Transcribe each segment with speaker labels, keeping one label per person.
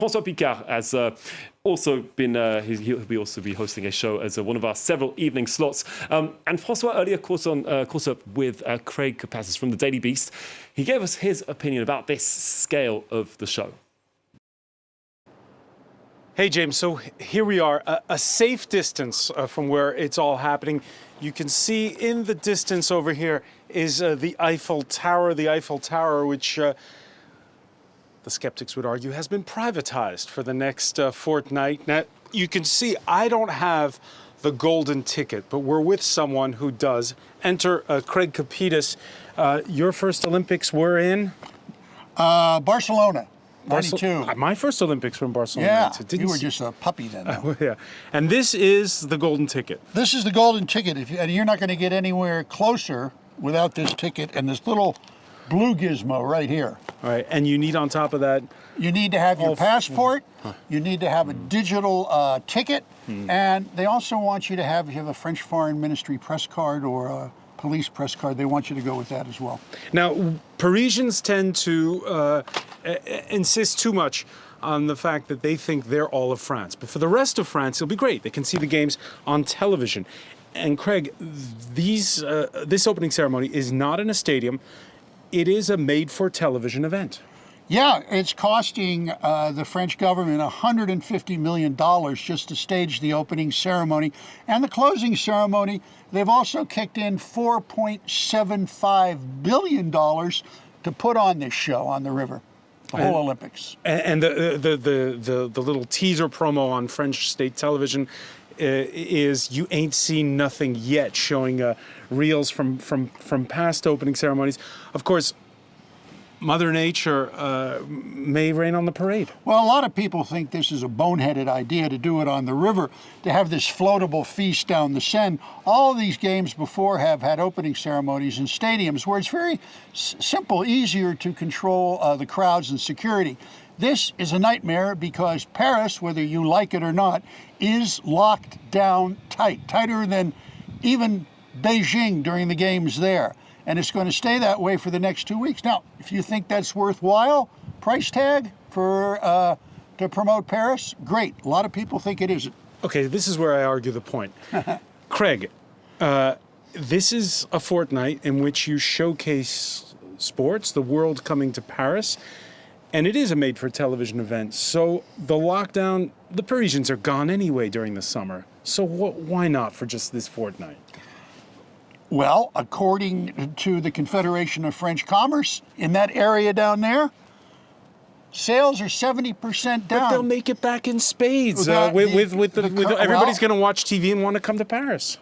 Speaker 1: François Picard has also been, he'll also be hosting a show as one of our several evening slots. And François earlier caught up with Craig Copetas from the Daily Beast. He gave us his opinion about this scale of the show.
Speaker 2: Hey, James, so here we are, a safe distance from where it's all happening. You can see in the distance over here is the Eiffel Tower, which the skeptics would argue has been privatized for the next fortnight. Now, you can see I don't have the golden ticket, but we're with someone who does. Enter Craig Copetas. Your first Olympics were in?
Speaker 3: Barcelona. 92.
Speaker 2: My first Olympics were in Barcelona.
Speaker 3: Yeah, you were just a puppy then.
Speaker 2: Yeah, and this is the golden ticket.
Speaker 3: This is the golden ticket, and you're not going to get anywhere closer without this ticket and this little blue gizmo right here.
Speaker 2: All right, and you need on top of that?
Speaker 3: You need to have your passport, you need to have a digital ticket, and they also want you to have, if you have a French Foreign Ministry press card or a police press card, they want you to go with that as well.
Speaker 2: Now, Parisians tend to insist too much on the fact that they think they're all of France. But for the rest of France, it'll be great. They can see the games on television. And Craig, this opening ceremony is not in a stadium. It is a made-for-television event.
Speaker 3: Yeah, it's costing the French government $150 million just to stage the opening ceremony. And the closing ceremony, they've also kicked in $4.75 billion to put on this show on the river, the whole Olympics.
Speaker 2: And the little teaser promo on French state television is "You Ain't Seen Nothing Yet," showing reels from past opening ceremonies. Of course, Mother Nature may rain on the parade.
Speaker 3: Well, a lot of people think this is a boneheaded idea to do it on the river, to have this floatable feast down the Seine. All of these games before have had opening ceremonies in stadiums where it's very simple, easier to control the crowds and security. This is a nightmare because Paris, whether you like it or not, is locked down tight, tighter than even Beijing during the games there. And it's going to stay that way for the next 2 weeks. Now, if you think that's worthwhile, price tag for to promote Paris, great. A lot of people think it isn't.
Speaker 2: Okay, this is where I argue the point. Craig, this is a fortnight in which you showcase sports, the world coming to Paris, and it is a made-for-television event. So the lockdown, the Parisians are gone anyway during the summer. So why not for just this fortnight?
Speaker 3: Well, according to the Confederation of French Commerce, in that area down there, sales are 70% down.
Speaker 2: But they'll make it back in spades. Everybody's going to watch TV and want to come to Paris.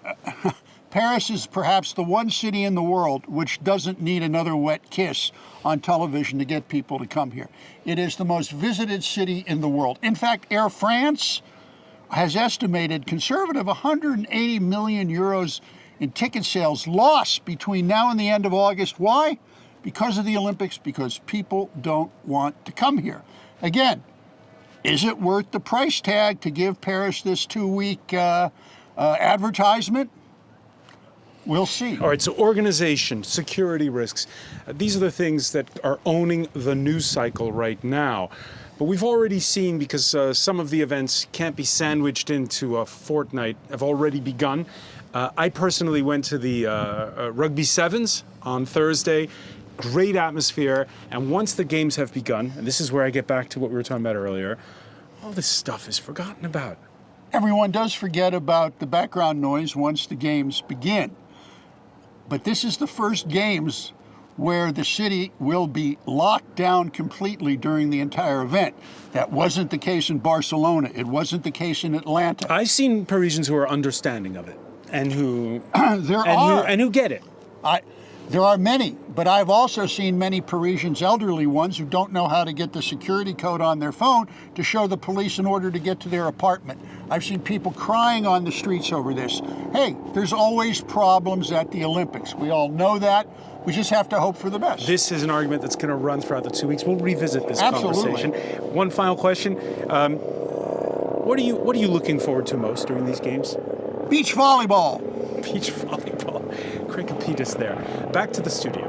Speaker 3: Paris is perhaps the one city in the world which doesn't need another wet kiss on television to get people to come here. It is the most visited city in the world. In fact, Air France has estimated conservative 180 million euros in ticket sales lost between now and the end of August. Why? Because of the Olympics, because people don't want to come here. Again, is it worth the price tag to give Paris this 2-week advertisement? We'll see.
Speaker 2: All right, so organization, security risks, these are the things that are owning the news cycle right now. But we've already seen, because some of the events can't be sandwiched into a fortnight, have already begun. I personally went to the Rugby Sevens on Thursday. Great atmosphere. And once the games have begun, and this is where I get back to what we were talking about earlier, all this stuff is forgotten about.
Speaker 3: Everyone does forget about the background noise once the games begin. But this is the first games where the city will be locked down completely during the entire event. That wasn't the case in Barcelona. It wasn't the case in Atlanta.
Speaker 2: I've seen Parisians who are understanding of it and who who get it.
Speaker 3: There are many, but I've also seen many Parisians, elderly ones, who don't know how to get the security code on their phone to show the police in order to get to their apartment. I've seen people crying on the streets over this. Hey, there's always problems at the Olympics. We all know that. We just have to hope for the best.
Speaker 2: This is an argument that's going to run throughout the 2 weeks. We'll revisit this conversation. One final question. What are you looking forward to most during these games?
Speaker 3: Beach volleyball.
Speaker 2: Beach volleyball. Craig Copetas there. Back to the studio.